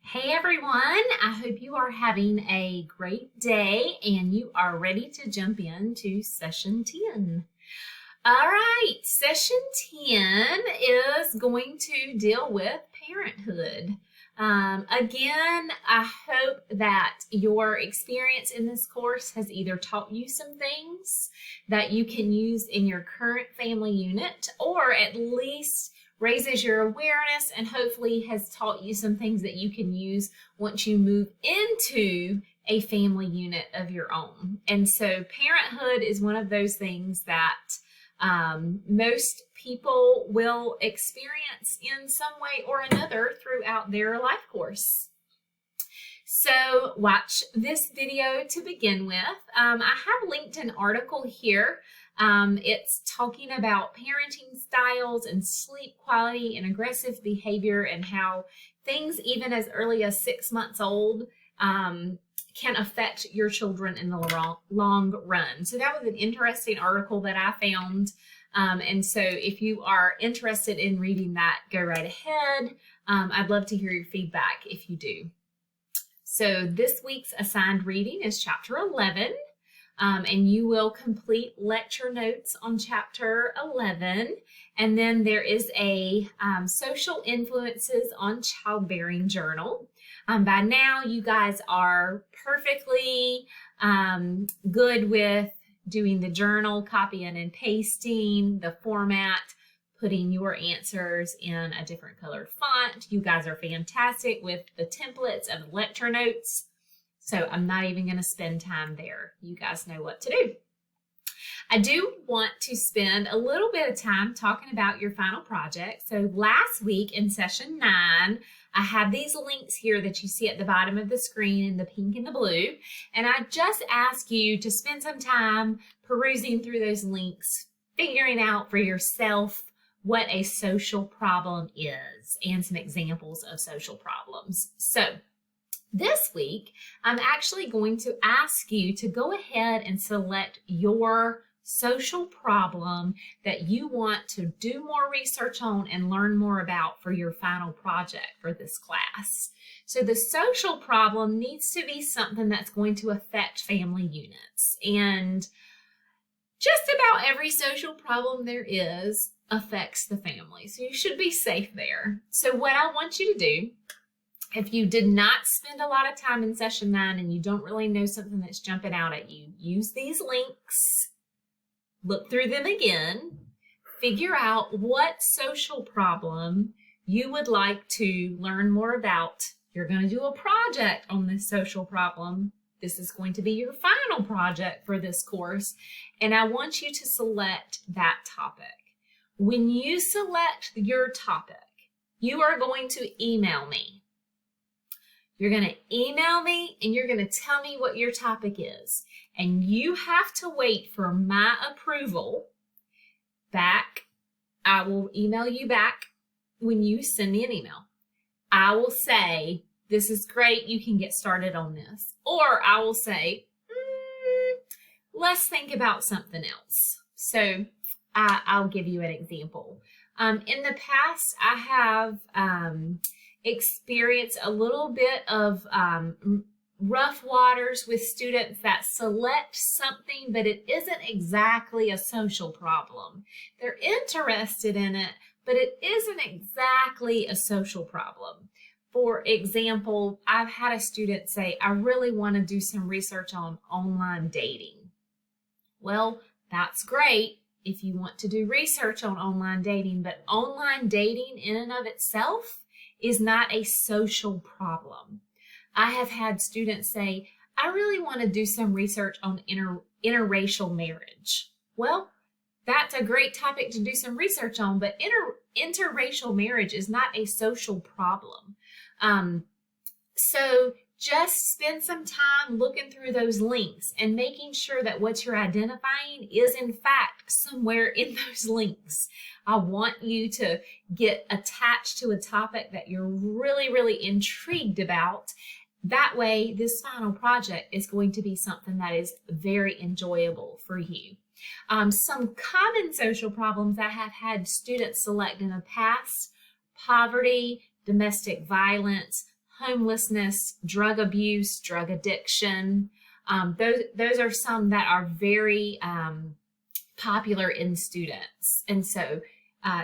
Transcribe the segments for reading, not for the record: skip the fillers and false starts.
Hey everyone, I hope you are having a great day and you are ready to jump into session 10. All right, session 10 is going to deal with parenthood. Again, I hope that your experience in this course has either taught you some things that you can use in your current family unit, or at least raises your awareness and hopefully has taught you some things that you can use once you move into a family unit of your own. And so parenthood is one of those things that most people will experience in some way or another throughout their life course. So watch this video to begin with. I have linked an article here. It's talking about parenting styles and sleep quality and aggressive behavior and how things even as early as 6 months old can affect your children in the long run. So that was an interesting article that I found. And so if you are interested in reading that, go right ahead. I'd love to hear your feedback if you do. So this week's assigned reading is chapter 11. And you will complete lecture notes on chapter 11. And then there is a social influences on childbearing journal. By now, you guys are perfectly good with doing the journal, copying and pasting, the format, putting your answers in a different colored font. You guys are fantastic with the templates of the lecture notes. So I'm not even going to spend time there. You guys know what to do. I do want to spend a little bit of time talking about your final project. So last week in session 9, I have these links here that you see at the bottom of the screen in the pink and the blue. And I just ask you to spend some time perusing through those links, figuring out for yourself what a social problem is and some examples of social problems. So this week, I'm actually going to ask you to go ahead and select your social problem that you want to do more research on and learn more about for your final project for this class. So the social problem needs to be something that's going to affect family units. And just about every social problem there is affects the family. So you should be safe there. So what I want you to do, if you did not spend a lot of time in session 9 and you don't really know something that's jumping out at you, use these links, look through them again, figure out what social problem you would like to learn more about. You're going to do a project on this social problem. This is going to be your final project for this course, and I want you to select that topic. When you select your topic, you are going to email me. You're going to email me and you're going to tell me what your topic is. And you have to wait for my approval back. I will email you back when you send me an email. I will say, this is great, you can get started on this. Or I will say, let's think about something else. So I'll give you an example. In the past, I have experience a little bit of rough waters with students that select something, but it isn't exactly a social problem. They're interested in it, but it isn't exactly a social problem. For example, I've had a student say, I really want to do some research on online dating. Well, that's great if you want to do research on online dating, but online dating in and of itself is not a social problem. I have had students say, I really want to do some research on interracial marriage. Well, that's a great topic to do some research on, but interracial marriage is not a social problem. So just spend some time looking through those links and making sure that what you're identifying is in fact somewhere in those links. I want you to get attached to a topic that you're really, really intrigued about. That way, this final project is going to be something that is very enjoyable for you. Some common social problems I have had students select in the past: poverty, domestic violence, homelessness, drug abuse, drug addiction. Those are some that are very popular in students. And so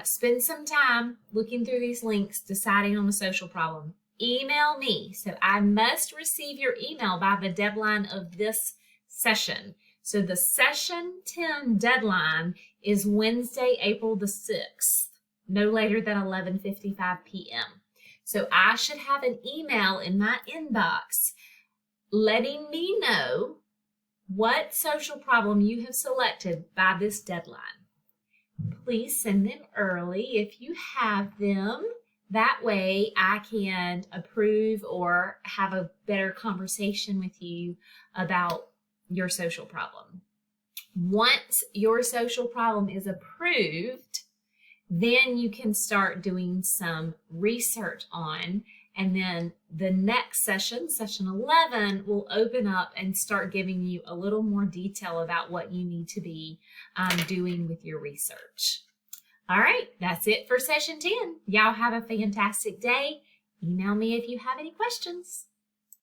spend some time looking through these links, deciding on a social problem. Email me. So I must receive your email by the deadline of this session. So the session 10 deadline is Wednesday, April the 6th, no later than 11:55 p.m. So I should have an email in my inbox letting me know what social problem you have selected by this deadline. Please send them early if you have them. That way I can approve or have a better conversation with you about your social problem. Once your social problem is approved, then you can start doing some research on, and then the next session, session 11, will open up and start giving you a little more detail about what you need to be doing with your research. All right, that's it for session 10. Y'all have a fantastic day. Email me if you have any questions.